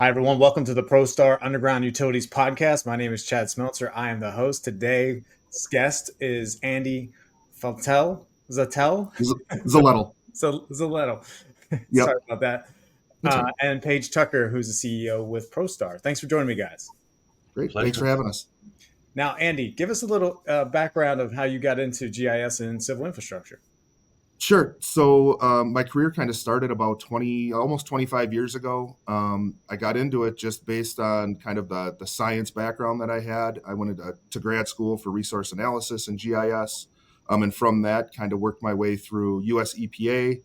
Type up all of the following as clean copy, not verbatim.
everyone. Welcome to the ProStar Underground Utilities Podcast. My name is Chad Smeltzer. I am the host. Today's guest is Andy Zaletel. Zaletel. Zaletel. Yep. Sorry about that. Right. And Paige Tucker, who's the CEO with ProStar. Thanks for joining me, guys. Great. Pleasure. Thanks for having us. Now, Andy, give us a little background of how you got into GIS and civil infrastructure. Sure. So my career kind of started about almost 25 years ago. I got into it just based on kind of the science background that I had. I went to grad school for resource analysis and GIS. And from that, kind of worked my way through US EPA.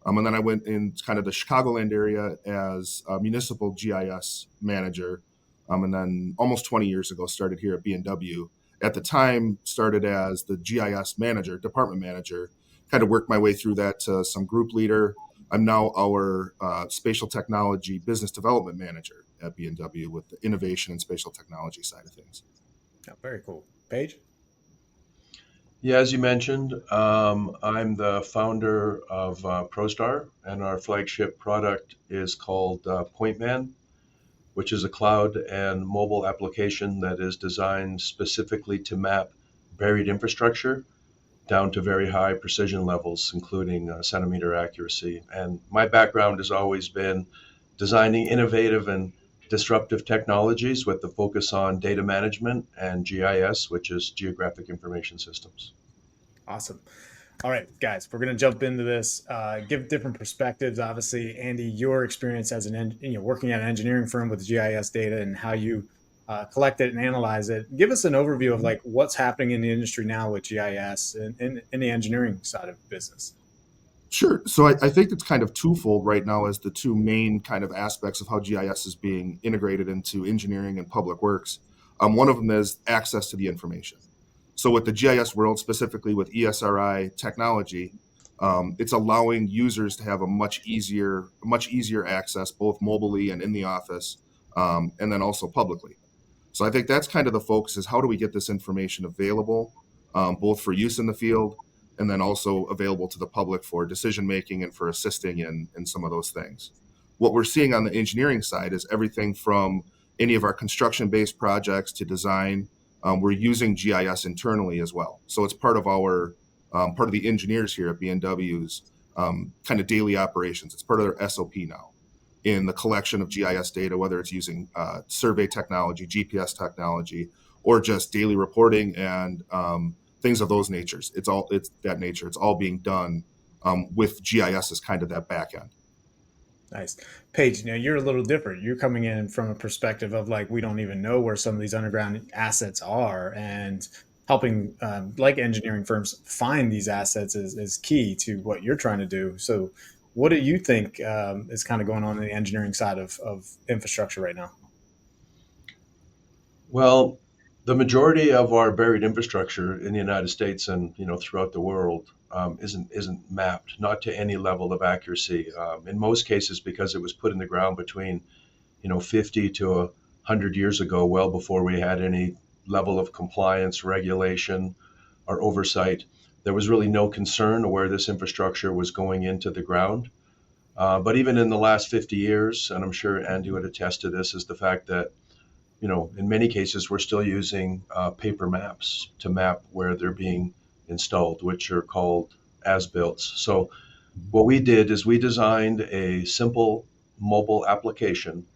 And then I went in kind of the Chicagoland area as a municipal GIS manager. And then almost 20 years ago, started here at B&W. At the time, started as the GIS manager, department manager. Kind of worked my way through that to some group leader. I'm now our spatial technology business development manager at B&W with the innovation and spatial technology side of things. Oh, very cool. Paige? Yeah, as you mentioned, I'm the founder of ProStar, and our flagship product is called PointMan, which is a cloud and mobile application that is designed specifically to map buried infrastructure down to very high precision levels, including centimeter accuracy. And my background has always been designing innovative and disruptive technologies with the focus on data management and GIS, which is Geographic Information Systems. Awesome. All right, guys, we're going to jump into this, give different perspectives. Obviously, Andy, your experience as working at an engineering firm with GIS data and how you collect it and analyze it. Give us an overview of like what's happening in the industry now with GIS and in the engineering side of business. Sure. So I think it's kind of twofold right now as the two main kind of aspects of how GIS is being integrated into engineering and public works. One of them is access to the information. So with the GIS world, specifically with ESRI technology, it's allowing users to have a much easier access, both mobilely and in the office, and then also publicly. So I think that's kind of the focus is how do we get this information available, both for use in the field and then also available to the public for decision making and for assisting in some of those things. What we're seeing on the engineering side is everything from any of our construction-based projects to design. We're using GIS internally as well. So it's part of the engineers here at B&W's kind of daily operations. It's part of their SOP now in the collection of GIS data, whether it's using survey technology, GPS technology, or just daily reporting and things of those natures. It's that nature. It's all being done with GIS as kind of that back end. Nice. Paige, you're a little different. You're coming in from a perspective of like, we don't even know where some of these underground assets are, and helping like engineering firms find these assets is key to what you're trying to do. So what do you think is kind of going on in the engineering side of infrastructure right now? Well, the majority of our buried infrastructure in the United States and throughout the world isn't mapped, not to any level of accuracy. In most cases, because it was put in the ground between 50 to 100 years ago, well before we had any level of compliance, regulation, or oversight. There was really no concern of where this infrastructure was going into the ground. But even in the last 50 years, and I'm sure Andy would attest to this, is the fact that, in many cases, we're still using paper maps to map where they're being installed, which are called as-builts. So what we did is we designed a simple mobile application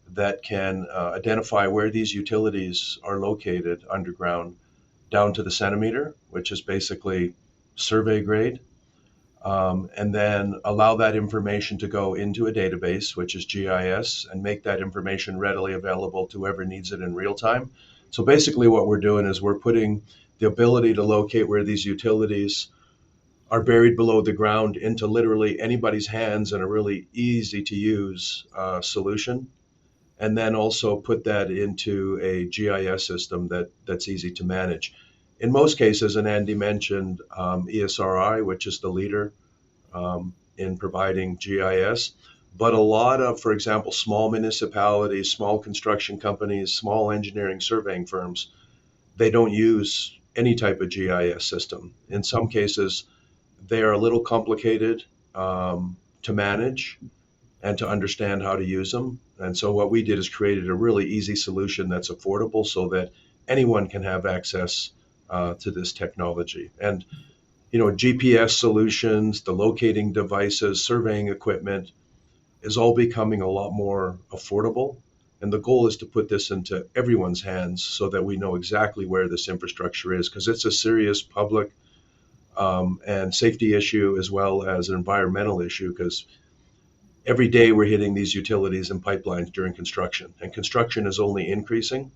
that can identify where these utilities are located underground down to the centimeter, which is basically survey grade, and then allow that information to go into a database, which is GIS, and make that information readily available to whoever needs it in real time. So basically what we're doing is we're putting the ability to locate where these utilities are buried below the ground into literally anybody's hands in a really easy to use solution. And then also put that into a GIS system that's easy to manage. In most cases, and Andy mentioned ESRI, which is the leader in providing GIS, but a lot of, for example, small municipalities, small construction companies, small engineering surveying firms, they don't use any type of GIS system. In some cases, they are a little complicated to manage, and to understand how to use them. And so what we did is created a really easy solution that's affordable so that anyone can have access to this technology. And GPS solutions, the locating devices, surveying equipment is all becoming a lot more affordable. And the goal is to put this into everyone's hands so that we know exactly where this infrastructure is, because it's a serious public and safety issue as well as an environmental issue, because every day we're hitting these utilities and pipelines during construction, and construction is only increasing.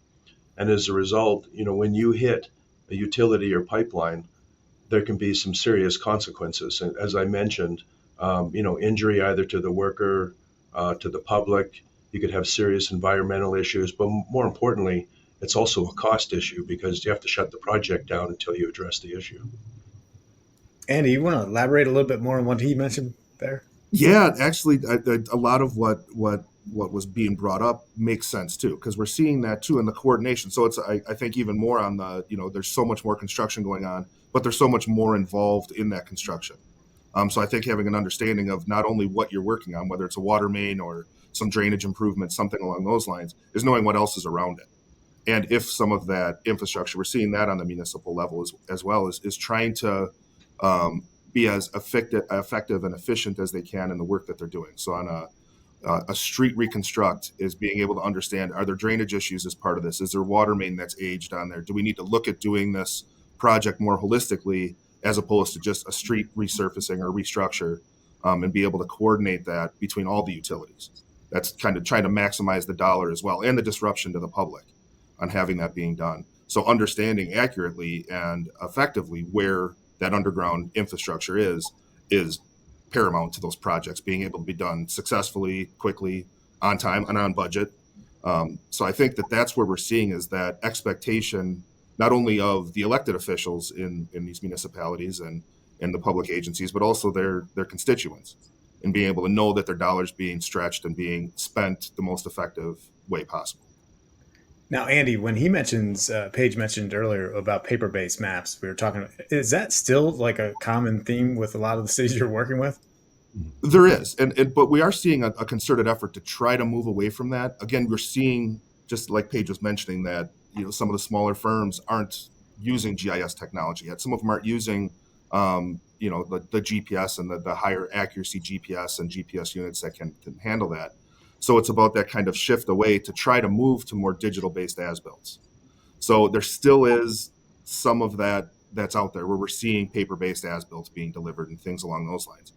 And as a result, when you hit a utility or pipeline, there can be some serious consequences. And as I mentioned, injury either to the worker, to the public. You could have serious environmental issues, but more importantly, it's also a cost issue because you have to shut the project down until you address the issue. Andy, you want to elaborate a little bit more on what he mentioned there? Yeah, actually, a lot of what was being brought up makes sense too, because we're seeing that too in the coordination. So I think even more on the, there's so much more construction going on, but there's so much more involved in that construction. So I think having an understanding of not only what you're working on, whether it's a water main or some drainage improvement, something along those lines, is knowing what else is around it. And if some of that infrastructure, we're seeing that on the municipal level as well, is trying to be as effective and efficient as they can in the work that they're doing. So on a street reconstruct is being able to understand, are there drainage issues as part of this? Is there water main that's aged on there? Do we need to look at doing this project more holistically as opposed to just a street resurfacing or restructure, and be able to coordinate that between all the utilities? That's kind of trying to maximize the dollar as well and the disruption to the public on having that being done. So understanding accurately and effectively where that underground infrastructure is paramount to those projects being able to be done successfully, quickly, on time, and on budget. So I think that's where we're seeing is that expectation, not only of the elected officials in these municipalities and the public agencies, but also their constituents, and being able to know that their dollars being stretched and being spent the most effective way possible. Now, Andy, when he mentions, Paige mentioned earlier about paper-based maps, we were talking, is that still like a common theme with a lot of the cities you're working with? There is, but we are seeing a concerted effort to try to move away from that. Again, we're seeing, just like Paige was mentioning, that some of the smaller firms aren't using GIS technology yet. Some of them aren't using the GPS and the higher accuracy GPS and GPS units that can handle that. So it's about that kind of shift away to try to move to more digital-based as-builts. So there still is some of that that's out there where we're seeing paper-based as-builts being delivered and things along those lines.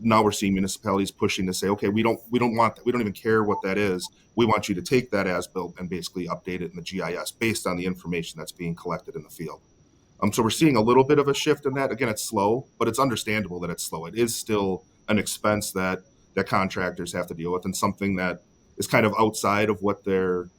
Now we're seeing municipalities pushing to say, okay, we don't want that. We don't even care what that is. We want you to take that as-built and basically update it in the GIS based on the information that's being collected in the field. So we're seeing a little bit of a shift in that. Again, it's slow, but it's understandable that it's slow. It is still an expense that contractors have to deal with, and something that is kind of outside of what the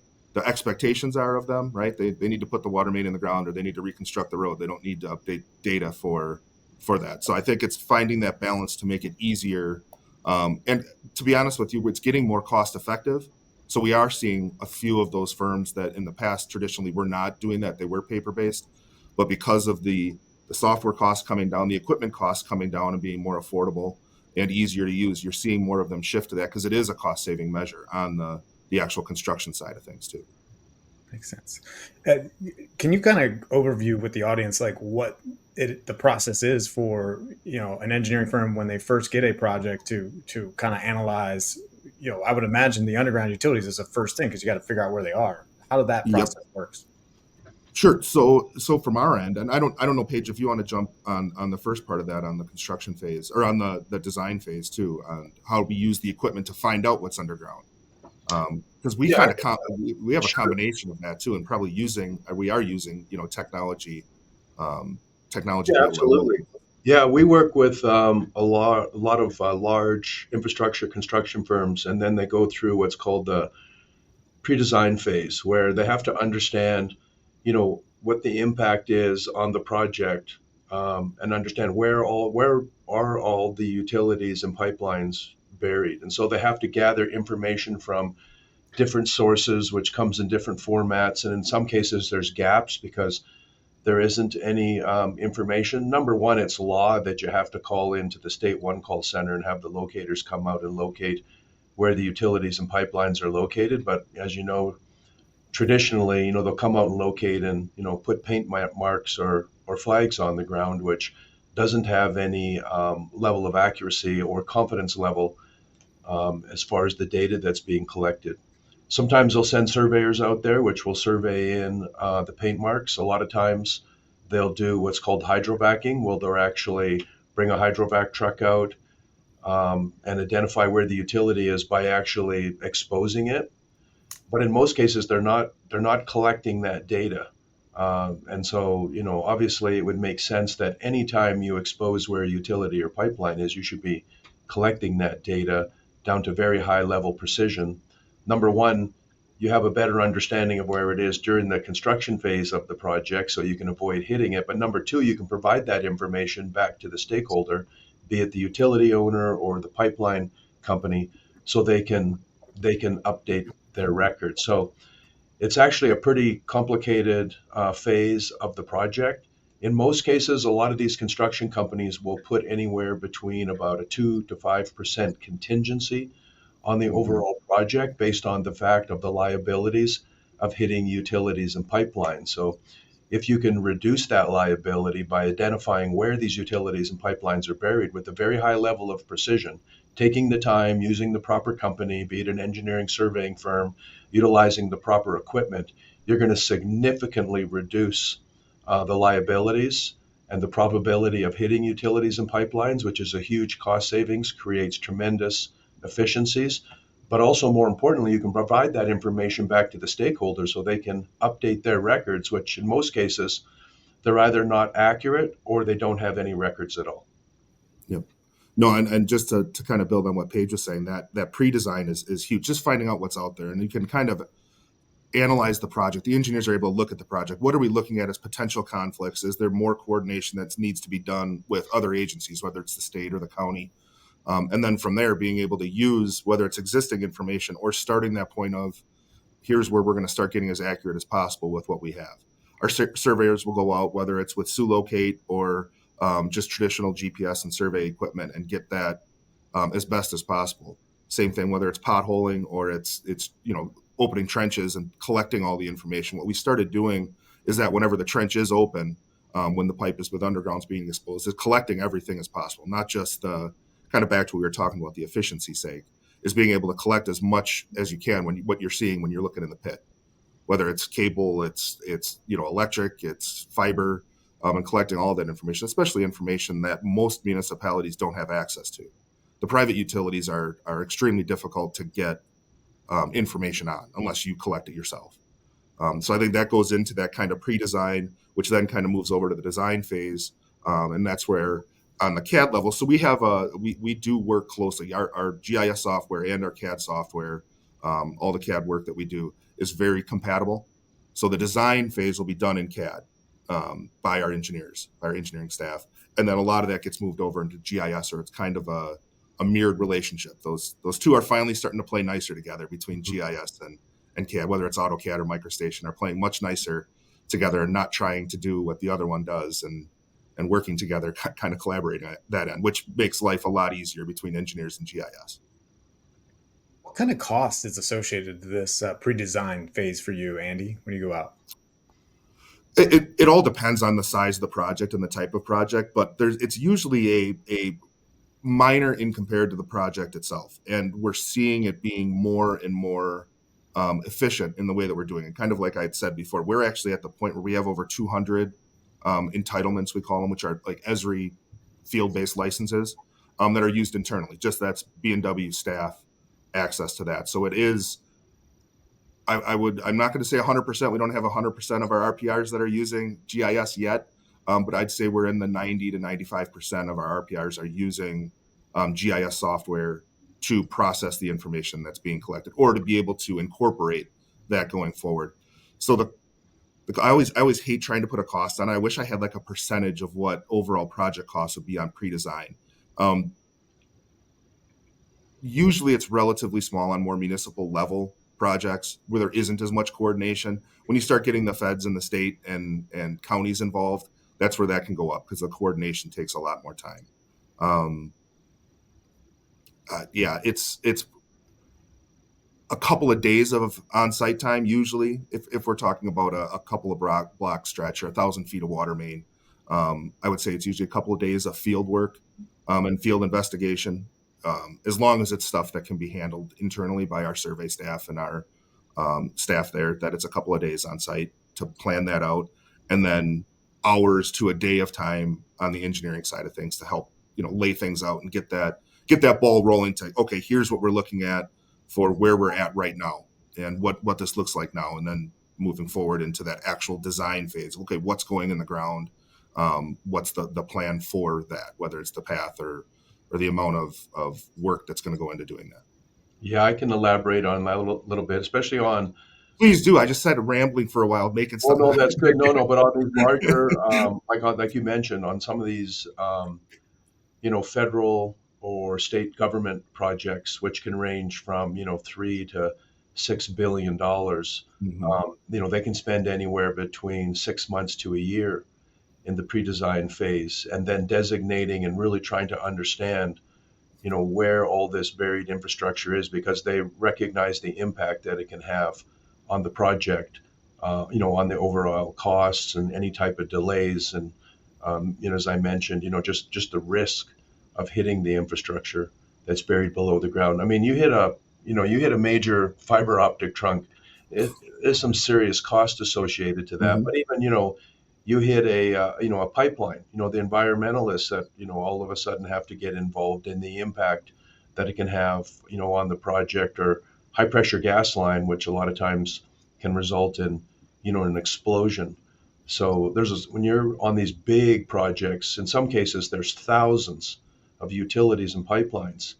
expectations are of them, right? They need to put the water main in the ground, or they need to reconstruct the road. They don't need to update data for that. So I think it's finding that balance to make it easier. And to be honest with you, it's getting more cost effective. So we are seeing a few of those firms that in the past traditionally were not doing that. They were paper-based, but because of the software costs coming down, the equipment costs coming down and being more affordable and easier to use, you're seeing more of them shift to that because it is a cost-saving measure on the actual construction side of things too. Makes sense. Can you kind of overview with the audience like what the process is for an engineering firm when they first get a project to kind of analyze? I would imagine the underground utilities is the first thing because you got to figure out where they are. How did that process works? Sure. So from our end, and I don't know, Paige, if you want to jump on the first part of that, on the construction phase or on the design phase too, on how we use the equipment to find out what's underground. Because we have a combination of that too, and probably we are using technology. Technology. Yeah, absolutely. Yeah, we work with a lot of large infrastructure construction firms, and then they go through what's called the pre-design phase, where they have to understand what the impact is on the project, and understand where are all the utilities and pipelines buried. And so they have to gather information from different sources, which comes in different formats. And in some cases, there's gaps because there isn't any information. Number one, it's law that you have to call into the state one call center and have the locators come out and locate where the utilities and pipelines are located. But as you know, traditionally, they'll come out and locate and, put paint marks or flags on the ground, which doesn't have any level of accuracy or confidence level as far as the data that's being collected. Sometimes they'll send surveyors out there, which will survey in the paint marks. A lot of times they'll do what's called hydrovacking, where they'll actually bring a hydrovac truck out and identify where the utility is by actually exposing it. But in most cases, they're not collecting that data. And so, obviously it would make sense that anytime you expose where a utility or pipeline is, you should be collecting that data down to very high level precision. Number one, you have a better understanding of where it is during the construction phase of the project, so you can avoid hitting it. But number two, you can provide that information back to the stakeholder, be it the utility owner or the pipeline company, so they can update their record. So it's actually a pretty complicated phase of the project. In most cases, a lot of these construction companies will put anywhere between about a 2 to 5% contingency on the overall project based on the fact of the liabilities of hitting utilities and pipelines. So if you can reduce that liability by identifying where these utilities and pipelines are buried with a very high level of precision, taking the time, using the proper company, be it an engineering surveying firm, utilizing the proper equipment, you're going to significantly reduce the liabilities and the probability of hitting utilities and pipelines, which is a huge cost savings, creates tremendous efficiencies. But also, more importantly, you can provide that information back to the stakeholders so they can update their records, which in most cases, they're either not accurate or they don't have any records at all. Yep. No, and just to kind of build on what Paige was saying, that pre-design is huge. Just finding out what's out there, and you can kind of analyze the project. The engineers are able to look at the project. What are we looking at as potential conflicts? Is there more coordination that needs to be done with other agencies, whether it's the state or the county? And then from there, being able to use whether it's existing information or starting that point of here's where we're going to start getting as accurate as possible with what we have. Our surveyors will go out, whether it's with SULocate or just traditional GPS and survey equipment, and get that as best as possible. Same thing, whether it's potholing or it's opening trenches and collecting all the information. What we started doing is that whenever the trench is open, when the pipe is with undergrounds being exposed, is collecting everything as possible, not just kind of back to what we were talking about, the efficiency sake, is being able to collect as much as you can what you're seeing when you're looking in the pit, whether it's cable, it's electric, it's fiber, and collecting all that information, especially information that most municipalities don't have access to. The private utilities are extremely difficult to get information on unless you collect it yourself. So I think that goes into that kind of pre-design, which then kind of moves over to the design phase, and that's where on the CAD level. So we have we do work closely. Our GIS software and our CAD software, all the CAD work that we do is very compatible. So the design phase will be done in CAD by our engineers, by our engineering staff, and then a lot of that gets moved over into GIS, or it's kind of a mirrored relationship. Those two are finally starting to play nicer together between GIS and CAD, whether it's AutoCAD or MicroStation, are playing much nicer together and not trying to do what the other one does, and working together, kind of collaborating at that end, which makes life a lot easier between engineers and GIS. What kind of cost is associated to this pre-design phase for you, Andy, when you go out? It all depends on the size of the project and the type of project, but it's usually a minor in compared to the project itself. And we're seeing it being more and more efficient in the way that we're doing it. Kind of like I had said before, we're actually at the point where we have over 200 entitlements, we call them, which are like ESRI field-based licenses that are used internally. Just that's B&W staff access to that. So it is, I'm not going to say 100%. We don't have 100% of our RPRs that are using GIS yet, but I'd say we're in the 90 to 95% of our RPRs are using GIS software to process the information that's being collected, or to be able to incorporate that going forward. So I always hate trying to put a cost on it. I wish I had like a percentage of what overall project costs would be on pre-design. Usually it's relatively small on more municipal level projects where there isn't as much coordination. When you start getting the feds and the state and counties involved, that's where that can go up, because the coordination takes a lot more time. Yeah, it's a couple of days of on-site time, usually, if we're talking about a couple of block stretch or 1,000 feet of water main. I would say it's usually a couple of days of field work and field investigation, as long as it's stuff that can be handled internally by our survey staff and our staff there, that it's a couple of days on site to plan that out, and then hours to a day of time on the engineering side of things to help, lay things out and get that ball rolling to, okay, here's what we're looking at for where we're at right now and what this looks like now, and then moving forward into that actual design phase. Okay, what's going in the ground? What's the plan for that, whether it's the path or the amount of work that's going to go into doing that. Yeah, I can elaborate on that a little bit, especially on. Please do. I just said rambling for a while, making Oh stuff. no, that's good. No, but on these larger, like you mentioned, on some of these, federal or state government projects, which can range from $3 to $6 billion. They can spend anywhere between 6 months to a year in the pre-design phase, and then designating and really trying to understand, where all this buried infrastructure is, because they recognize the impact that it can have on the project, on the overall costs and any type of delays, and as I mentioned, just the risk of hitting the infrastructure that's buried below the ground. I mean, you hit a major fiber optic trunk. There's some serious cost associated to that. Mhm. But even, you hit a pipeline, the environmentalists that, all of a sudden have to get involved in the impact that it can have, on the project, or high pressure gas line, which a lot of times can result in, an explosion. So when you're on these big projects, in some cases, there's thousands of utilities and pipelines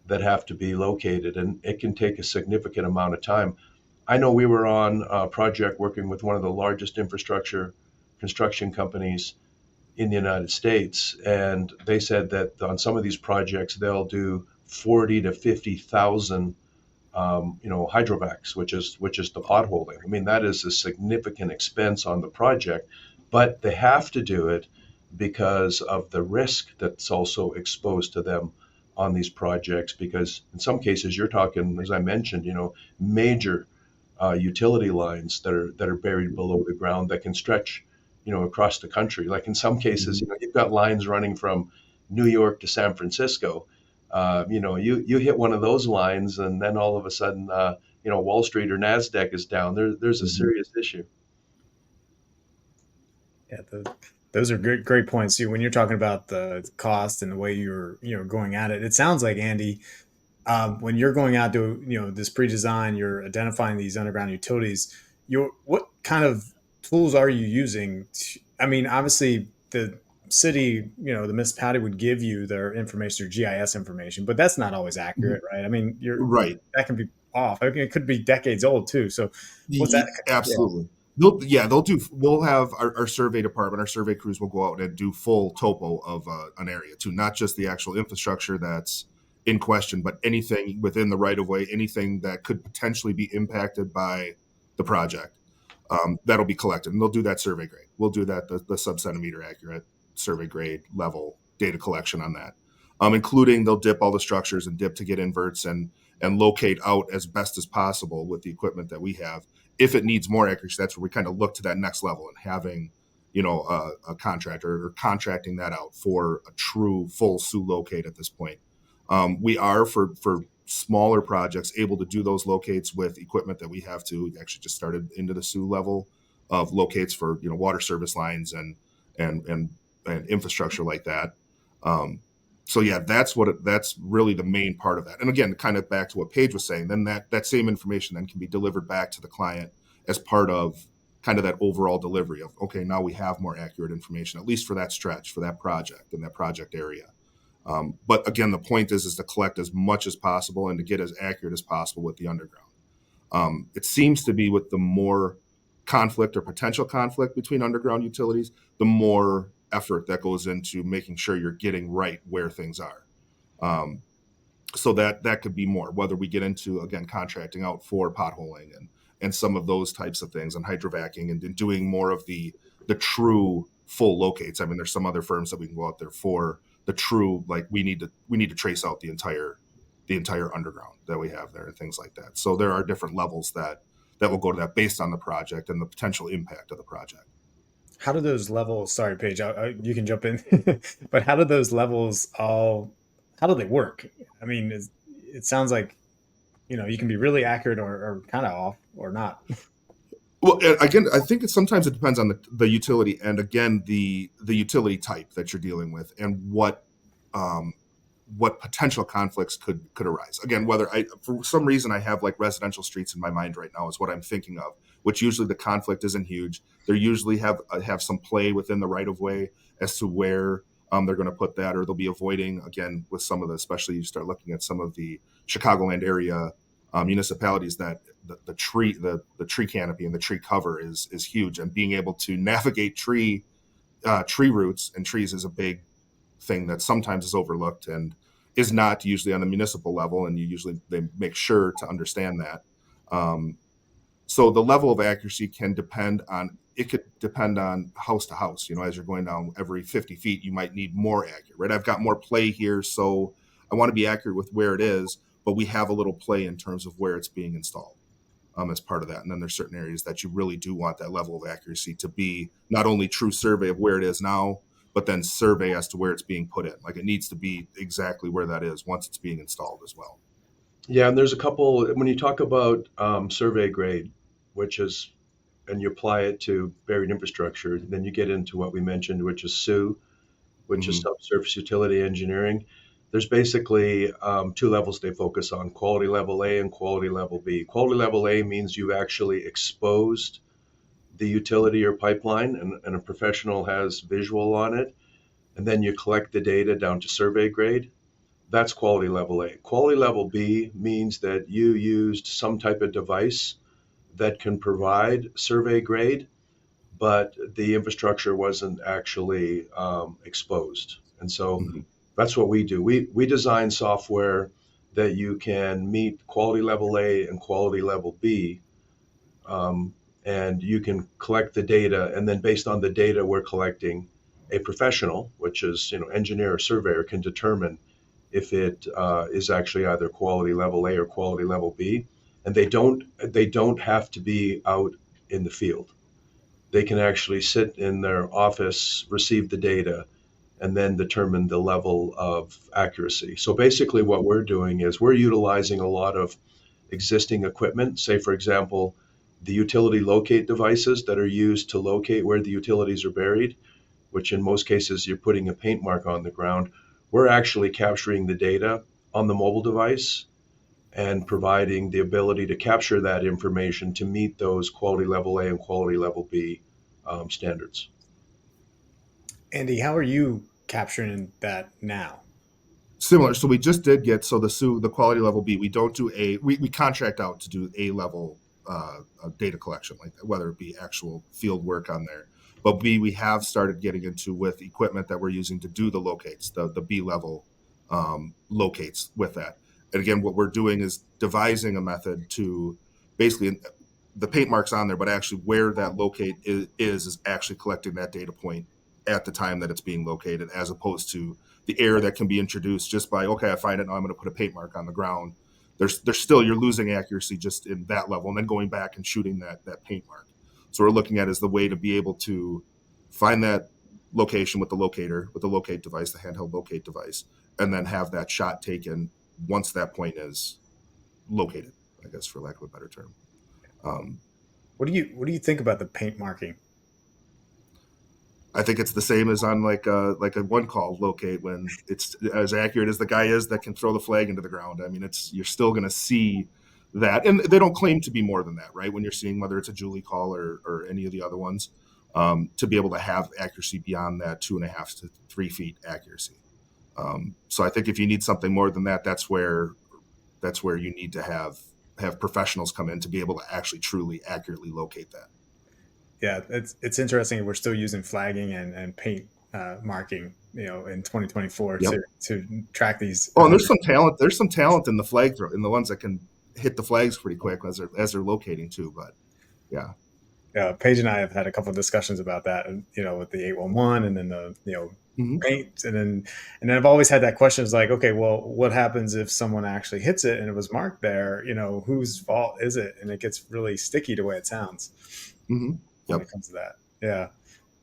that have to be located, and it can take a significant amount of time. I know we were on a project working with one of the largest infrastructure construction companies in the United States, and they said that on some of these projects they'll do 40 to 50,000 hydrovacs, which is the potholing. I mean, that is a significant expense on the project, but they have to do it because of the risk that's also exposed to them on these projects. Because in some cases, you're talking, as I mentioned, major utility lines that are buried below the ground that can stretch, across the country. Like in some cases, you've got lines running from New York to San Francisco. You hit one of those lines, and then all of a sudden, Wall Street or Nasdaq is down. There's a serious issue. Yeah, those are great points. See, when you're talking about the cost and the way you're going at it, it sounds like, Andy, when you're going out to this pre-design, you're identifying these underground utilities. What kind of tools are you using? I mean, obviously the city, the municipality would give you their information, their GIS information, but that's not always accurate, right? I mean, Right. that can be off. I mean, it could be decades old too. So what's that? Yeah. Absolutely. We'll have our survey department, our survey crews will go out and do full topo of an area too, not just the actual infrastructure that's in question, but anything within the right of way, anything that could potentially be impacted by the project. That'll be collected, and they'll do that survey grade. We'll do that, the sub-centimeter accurate survey grade level data collection on that, including they'll dip all the structures and dip to get inverts and locate out as best as possible with the equipment that we have. If it needs more accuracy, that's where we kind of look to that next level and having, a contractor or contracting that out for a true full SU locate at this point. We are for smaller projects able to do those locates with equipment that we have to. We actually just started into the SU level of locates for water service lines and infrastructure like that. So yeah, that's really the main part of that. And again, kind of back to what Paige was saying, then that same information then can be delivered back to the client as part of kind of that overall delivery of, okay, now we have more accurate information, at least for that stretch, for that project and that project area. But again, the point is to collect as much as possible and to get as accurate as possible with the underground. It seems to be with the more conflict or potential conflict between underground utilities, the more effort that goes into making sure you're getting right where things are. So that could be more, whether we get into, again, contracting out for potholing and some of those types of things, and hydrovacking and doing more of the true full locates. I mean, there's some other firms that we can go out there for the true, like we need to trace out the entire the entire underground that we have there and things like that. So there are different levels that will go to that based on the project and the potential impact of the project. How do those levels, sorry, Paige, you can jump in, but how do those levels how do they work? I mean, it sounds like, you can be really accurate or kind of off or not. Well, again, I think sometimes it depends on the utility and again the utility type that you're dealing with and what potential conflicts could arise. Again, whether for some reason I have like residential streets in my mind right now is what I'm thinking of, which usually the conflict isn't huge. They usually have some play within the right of way as to where they're going to put that, or they'll be avoiding, again, with some of the, especially you start looking at some of the Chicagoland area municipalities, that the tree canopy and the tree cover is huge, and being able to navigate tree roots and trees is a big thing that sometimes is overlooked and is not usually on the municipal level, and they make sure to understand that. So the level of accuracy could depend on house to house. As you're going down every 50 feet, you might need more accurate, right? I've got more play here, so I want to be accurate with where it is, but we have a little play in terms of where it's being installed as part of that. And then there's certain areas that you really do want that level of accuracy to be not only true survey of where it is now, but then survey as to where it's being put in. Like it needs to be exactly where that is once it's being installed as well. Yeah, and there's a couple, when you talk about survey grade, and you apply it to buried infrastructure, then you get into what we mentioned, which is SU, which is subsurface utility engineering. There's basically two levels they focus on: quality level A and quality level B. Quality level A means you've actually exposed the utility or pipeline, and a professional has visual on it, and then you collect the data down to survey grade. That's quality level A. Quality level B means that you used some type of device that can provide survey grade, but the infrastructure wasn't actually exposed. And so that's what we do. We design software that you can meet quality level A and quality level B, and you can collect the data. And then based on the data we're collecting, a professional, which is engineer or surveyor, can determine if it is actually either quality level A or quality level B. And they don't have to be out in the field. They can actually sit in their office, receive the data, and then determine the level of accuracy. So basically what we're doing is we're utilizing a lot of existing equipment. Say, for example, the utility locate devices that are used to locate where the utilities are buried, which in most cases you're putting a paint mark on the ground. We're actually capturing the data on the mobile device and providing the ability to capture that information to meet those quality level A and quality level B standards. Andy, how are you capturing that now? Similar. So we just did get, the quality level B, we don't do we contract out to do A level data collection, like that, whether it be actual field work on there. But B, we have started getting into with equipment that we're using to do the locates, the B level locates with that. And again, what we're doing is devising a method to basically, the paint marks on there, but actually where that locate is actually collecting that data point at the time that it's being located, as opposed to the error that can be introduced just by, okay, I find it, now I'm going to put a paint mark on the ground. There's still, you're losing accuracy just in that level, and then going back and shooting that paint mark. So we're looking at is the way to be able to find that location with the locator, with the locate device, the handheld locate device, and then have that shot taken once that point is located, I guess, for lack of a better term. What do you think about the paint marking? I think it's the same as on like a one call locate, when it's as accurate as the guy is that can throw the flag into the ground. I mean, you're still going to see that, and they don't claim to be more than that, right? When you're seeing whether it's a Julie call or any of the other ones, to be able to have accuracy beyond that 2.5 to 3 feet accuracy. So I think if you need something more than that, that's where you need to have professionals come in to be able to actually truly accurately locate that. Yeah, it's interesting. We're still using flagging and paint marking, in 2024 Yep. to track these. Oh, and there's some talent. There's some talent in the flag throw, in the ones that can hit the flags pretty quick as they're locating too. But yeah, Paige and I have had a couple of discussions about that, and with the 811, and then the Mhm. paint, and then I've always had that question, is like, okay, well, what happens if someone actually hits it and it was marked there? Whose fault is it? And it gets really sticky the way it sounds Mhm. when Yep. it comes to that. Yeah.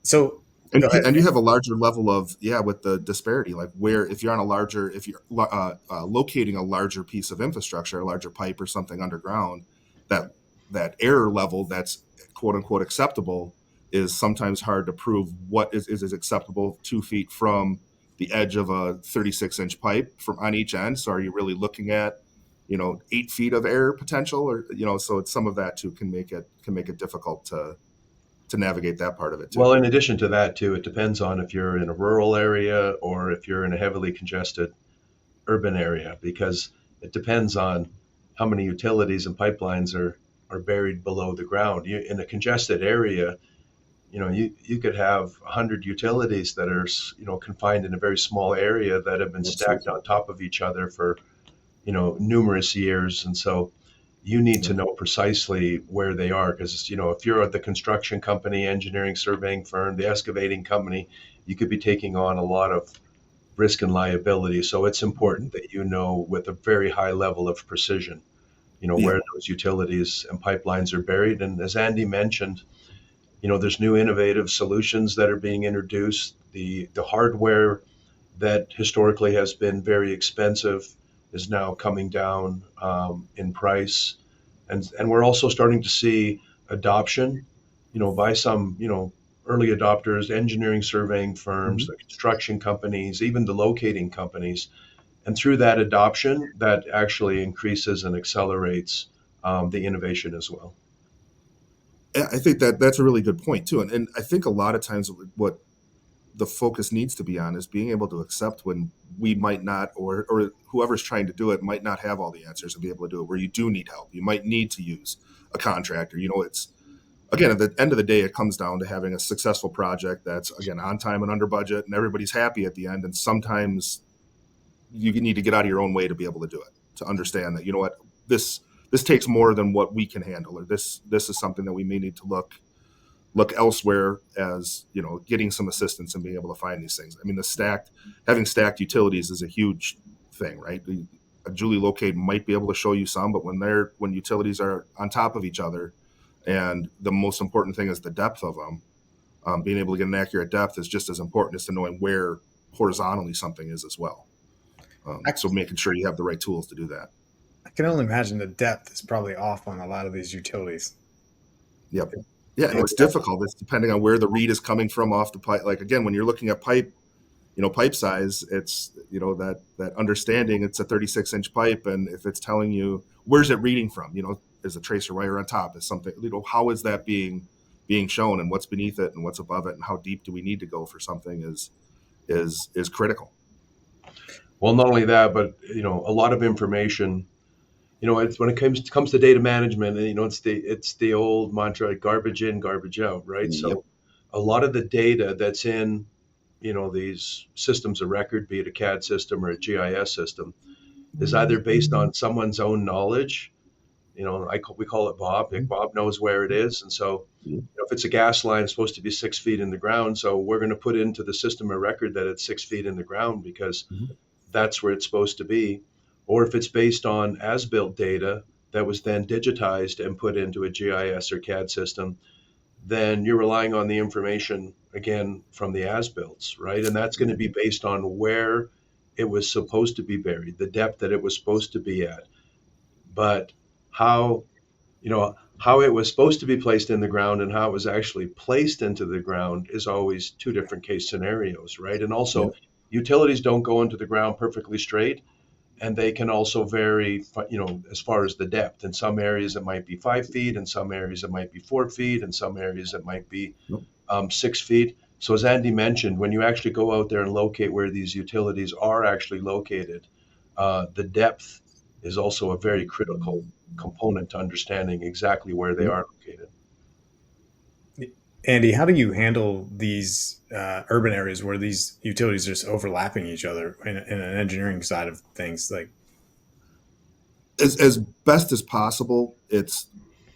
So And go ahead. and you have a larger level of, yeah, with the disparity, like where if you're on a larger, if you're locating a larger piece of infrastructure, a larger pipe or something underground, that that error level that's quote unquote acceptable is sometimes hard to prove. What is acceptable 2 feet from the edge of a 36-inch pipe from on each end? So are you really looking at 8 feet of error potential, or so it's some of that too can make it difficult to navigate that part of it Well, too. in addition to that, too, it depends on if you're in a rural area or if you're in a heavily congested urban area, because it depends on how many utilities and pipelines are buried below the ground. In a congested area, you could have 100 utilities that are confined in a very small area that have been stacked Absolutely. on top of each other for numerous years, and so you need to Yep. know precisely where they are, because if you're at the construction company, engineering, surveying firm, the excavating company, you could be taking on a lot of risk and liability. So it's Mhm. important that you know with a very high level of precision, where Yep. those utilities and pipelines are buried. And as Andy mentioned, there's new innovative solutions that are being introduced. The hardware that historically has been very expensive is now coming down in price, and we're also starting to see adoption, by some early adopters, engineering, surveying firms, Mhm. the construction companies, even the locating companies, and through that adoption, that actually increases and accelerates the innovation as well. I think that that's a really good point too, and I think a lot of times what the focus needs to be on is being able to accept when we might not, or whoever's trying to do it might not have all the answers and be able to do it. Where you do need help, you might need to use a contractor. It's again at the end of the day, it comes down to having a successful project that's again on time and under budget, and everybody's happy at the end. And sometimes you need to get out of your own way to be able to do it, to understand that what this takes more than what we can handle, or this is something that we may need to look elsewhere, as getting some assistance and being able to find these things. I mean, having stacked utilities is a huge thing, right? A Julie locate might be able to show you some, but when utilities are on top of each other, and the most important thing is the depth of them, being able to get an accurate depth is just as important as to knowing where horizontally something is as well. I, So making sure you have the right tools to do that. I can only imagine the depth is probably off on a lot of these utilities. Yep. Yeah, and Oh, it's yeah. difficult. It's depending on where the read is coming from off the pipe. Like again, when you're looking at pipe size, it's that understanding. It's a 36-inch pipe, and if it's telling you where's it reading from, is a tracer wire on top, is something, how is that being shown, and what's beneath it, and what's above it, and how deep do we need to go for something is critical. Well, not only that, but a lot of information. It's when it comes to data management, and it's the old mantra: garbage in, garbage out, right? Yep. So a lot of the data that's in these systems of record, be it a CAD system or a GIS system, is either based on someone's own knowledge. We call it Bob. Like Bob knows where it is, and so if it's a gas line, it's supposed to be 6 feet in the ground. So we're going to put into the system of record that it's 6 feet in the ground because Mhm. that's where it's supposed to be. Or if it's based on as-built data that was then digitized and put into a GIS or CAD system, then you're relying on the information again from the as-builts, right? And that's going to be based on where it was supposed to be buried, the depth that it was supposed to be at. But how how it was supposed to be placed in the ground and how it was actually placed into the ground is always two different case scenarios, right? And also, Yep. utilities don't go into the ground perfectly straight, and they can also vary, as far as the depth. In some areas, it might be 5 feet. In some areas, it might be 4 feet. In some areas, it might be Yep. 6 feet. So, as Andy mentioned, when you actually go out there and locate where these utilities are actually located, the depth is also a very critical component to understanding exactly where they Yep. are located. Andy, how do you handle these urban areas where these utilities are just overlapping each other in an engineering side of things? Like, As best as possible, it's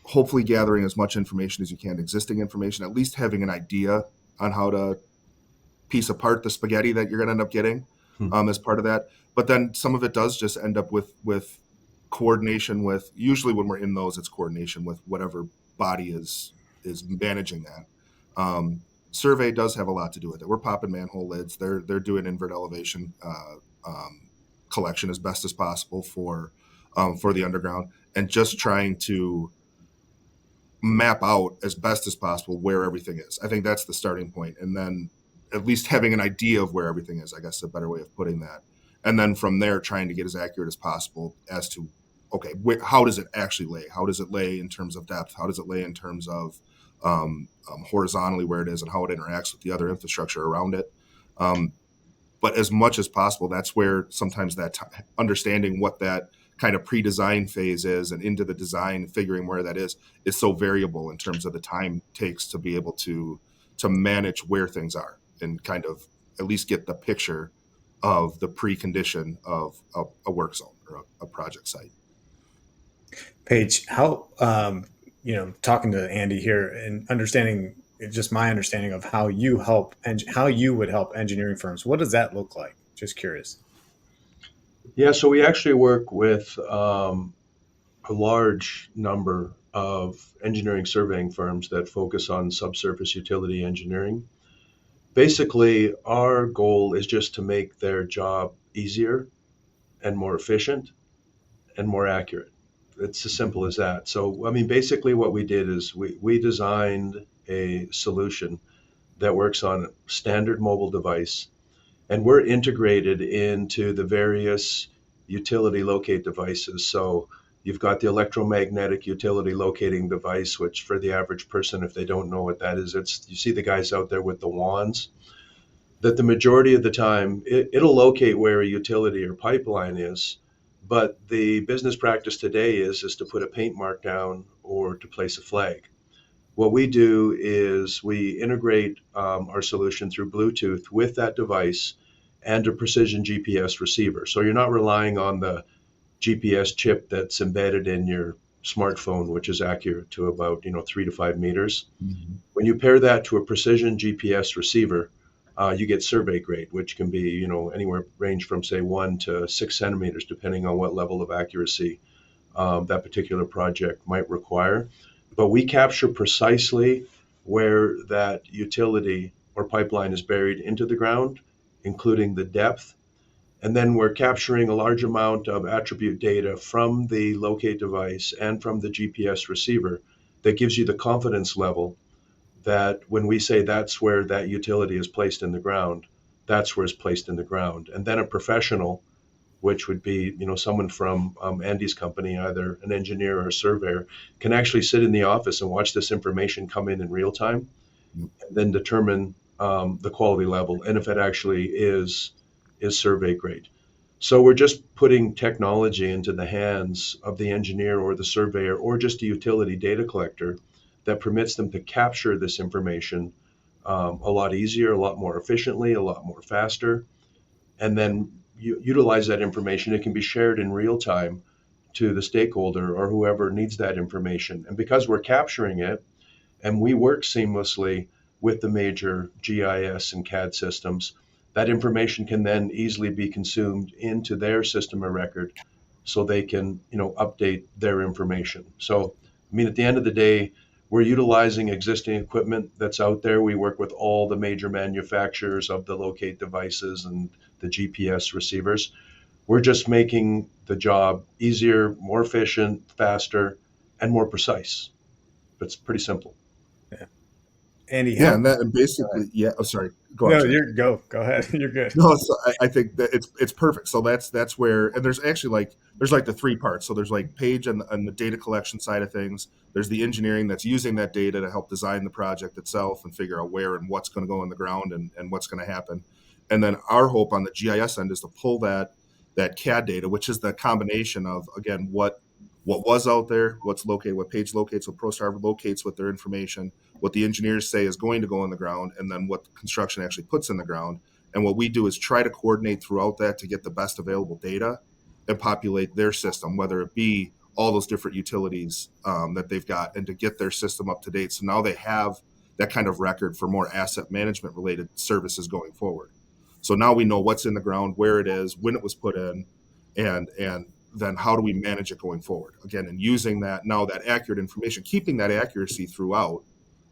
hopefully gathering as much information as you can, existing information, at least having an idea on piece apart the spaghetti that you're going to end up getting as part of that. But then some of it does just end up with coordination with, usually when we're in those, it's coordination with whatever body is managing that. Survey does have a lot to do with it. We're popping manhole lids. They're doing invert elevation collection as best as possible for the underground, and just trying to map out as best as possible where everything is. I think that's the starting point, and then at least having an idea of where everything is, I guess is a better way of putting that. And then from there, trying to get as accurate as possible as to, okay, how does it actually lay? How does it lay in terms of depth? How does it lay in terms of horizontally where it is, and how it interacts with the other infrastructure around it? But as much as possible, that's where sometimes that understanding what that kind of pre-design phase is and into the design, figuring where that is so variable in terms of the time it takes to be able to manage where things are and kind of at least get the picture of the precondition of a work zone or a project site. Paige, how, talking to Andy here and understanding, just my understanding of how you help and how you would help engineering firms, what does that look like? Just curious. Yeah, so we actually work with a large number of engineering surveying firms that focus on subsurface utility engineering. Basically, our goal is just to make their job easier and more efficient and more accurate. It's as simple as that. So, I mean, basically what we did is we designed a solution that works on a standard mobile device, and we're integrated into the various utility locate devices. So you've got the electromagnetic utility locating device, which for the average person, if they don't know what that is, you see the guys out there with the wands, that the majority of the time it'll locate where a utility or pipeline is. But the business practice today is to put a paint mark down or to place a flag. What we do is we integrate our solution through Bluetooth with that device and a precision GPS receiver. So you're not relying on the GPS chip that's embedded in your smartphone, which is accurate to about 3 to 5 meters. Mm-hmm. When you pair that to a precision GPS receiver, you get survey grade, which can be anywhere range from say 1 to 6 centimeters, depending on what level of accuracy that particular project might require. But we capture precisely where that utility or pipeline is buried into the ground, including the depth. And then we're capturing a large amount of attribute data from the locate device and from the GPS receiver that gives you the confidence level that when we say that's where that utility is placed in the ground, that's where it's placed in the ground. And then a professional, which would be someone from Andy's company, either an engineer or a surveyor, can actually sit in the office and watch this information come in real time, and then determine the quality level and if it actually is survey grade. So we're just putting technology into the hands of the engineer or the surveyor or just a utility data collector that permits them to capture this information a lot easier, a lot more efficiently, a lot more faster, and then utilize that information. It can be shared in real time to the stakeholder or whoever needs that information. And because we're capturing it and we work seamlessly with the major GIS and CAD systems, that information can then easily be consumed into their system of record so they can update their information. So, I mean, at the end of the day, we're utilizing existing equipment that's out there. We work with all the major manufacturers of the locate devices and the GPS receivers. We're just making the job easier, more efficient, faster, and more precise. It's pretty simple. Yeah. Andy, Yeah, and basically, yeah. Oh, sorry. Go on. No, Chad. go ahead. You're good. No, so I think that it's perfect. So that's where, and there's actually there's the three parts. So there's Paige and the data collection side of things. There's the engineering that's using that data to help design the project itself and figure out where and what's going to go in the ground and what's going to happen. And then our hope on the GIS end is to pull that CAD data, which is the combination of, again, what was out there, what's located, what Paige locates, what ProStar locates with their information, what the engineers say is going to go in the ground, and then what the construction actually puts in the ground. And what we do is try to coordinate throughout that to get the best available data and populate their system, whether it be all those different utilities that they've got, and to get their system up to date. So now they have that kind of record for more asset management related services going forward. So now we know what's in the ground, where it is, when it was put in, and then how do we manage it going forward? Again, and using that accurate information, keeping that accuracy throughout,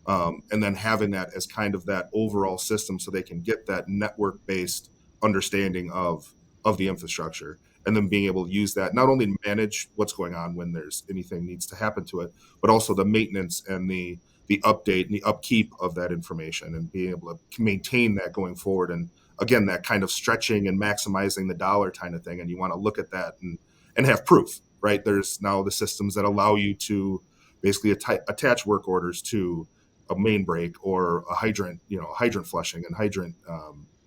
and then having that as kind of that overall system so they can get that network-based understanding of the infrastructure, and then being able to use that not only to manage what's going on when there's anything needs to happen to it, but also the maintenance and the update and the upkeep of that information, and being able to maintain that going forward. And again, that kind of stretching and maximizing the dollar kind of thing. And you want to look at that and have proof, right? There's now the systems that allow you to basically attach work orders to a main break or a hydrant, hydrant flushing and hydrant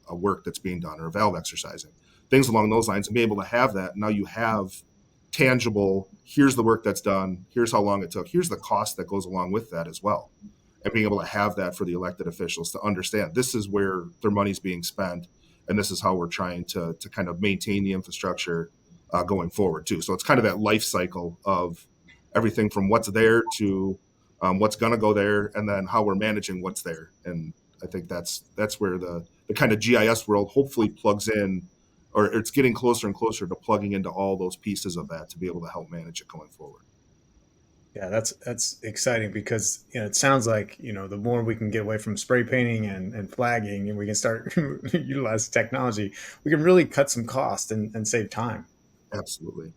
work that's being done, or a valve exercising, things along those lines, and be able to have that. Now you have tangible, here's the work that's done, here's how long it took, here's the cost that goes along with that as well. And being able to have that for the elected officials to understand this is where their money's being spent, and this is how we're trying to kind of maintain the infrastructure going forward too. So it's kind of that life cycle of everything from what's there to what's going to go there, and then how we're managing what's there. And I think that's where the kind of GIS world hopefully plugs in, or it's getting closer and closer to plugging into all those pieces of that to be able to help manage it going forward. Yeah, that's exciting, because it sounds like the more we can get away from spray painting and flagging, and we can start utilizing technology, we can really cut some cost and save time. Absolutely.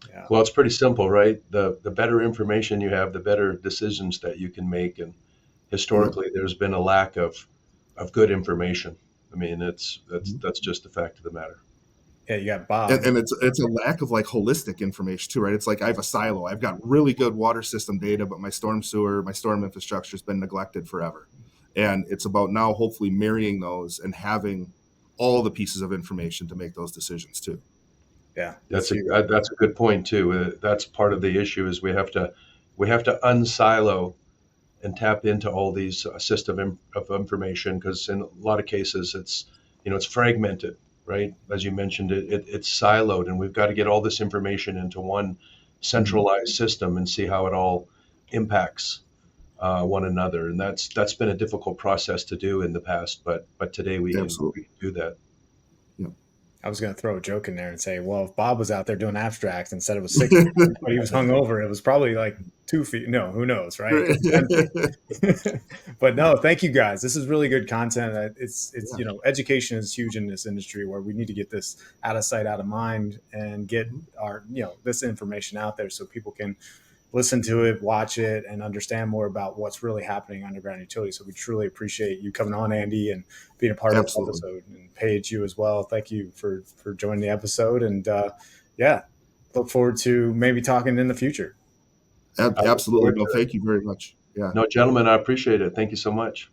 Yeah. Well, it's pretty simple, right? The better information you have, the better decisions that you can make. And historically, there's been a lack of good information. I mean, that's just the fact of the matter. Yeah, you got Bob. And it's a lack of like holistic information too, right? It's like I have a silo. I've got really good water system data, but my storm sewer, my storm infrastructure has been neglected forever. And it's about now hopefully marrying those and having all the pieces of information to make those decisions too. Yeah, that's a good point too. That's part of the issue, is we have to unsilo and tap into all these system of information, because in a lot of cases it's fragmented, right? As you mentioned, it's siloed, and we've got to get all this information into one centralized system and see how it all impacts one another. And that's been a difficult process to do in the past, but today we can do that. I was going to throw a joke in there and say, well, if Bob was out there doing abstracts and said it was 6 feet, but he was hungover, it was probably like 2 feet. No, who knows, right? But no, thank you guys. This is really good content. It's education is huge in this industry, where we need to get this out of sight, out of mind, and get our this information out there so people can listen to it, watch it, and understand more about what's really happening underground utilities. So we truly appreciate you coming on, Andy, and being a part of this episode. And Paige, you as well. Thank you for joining the episode. And look forward to maybe talking in the future. Absolutely. No, thank you very much. Yeah. No, gentlemen, I appreciate it. Thank you so much.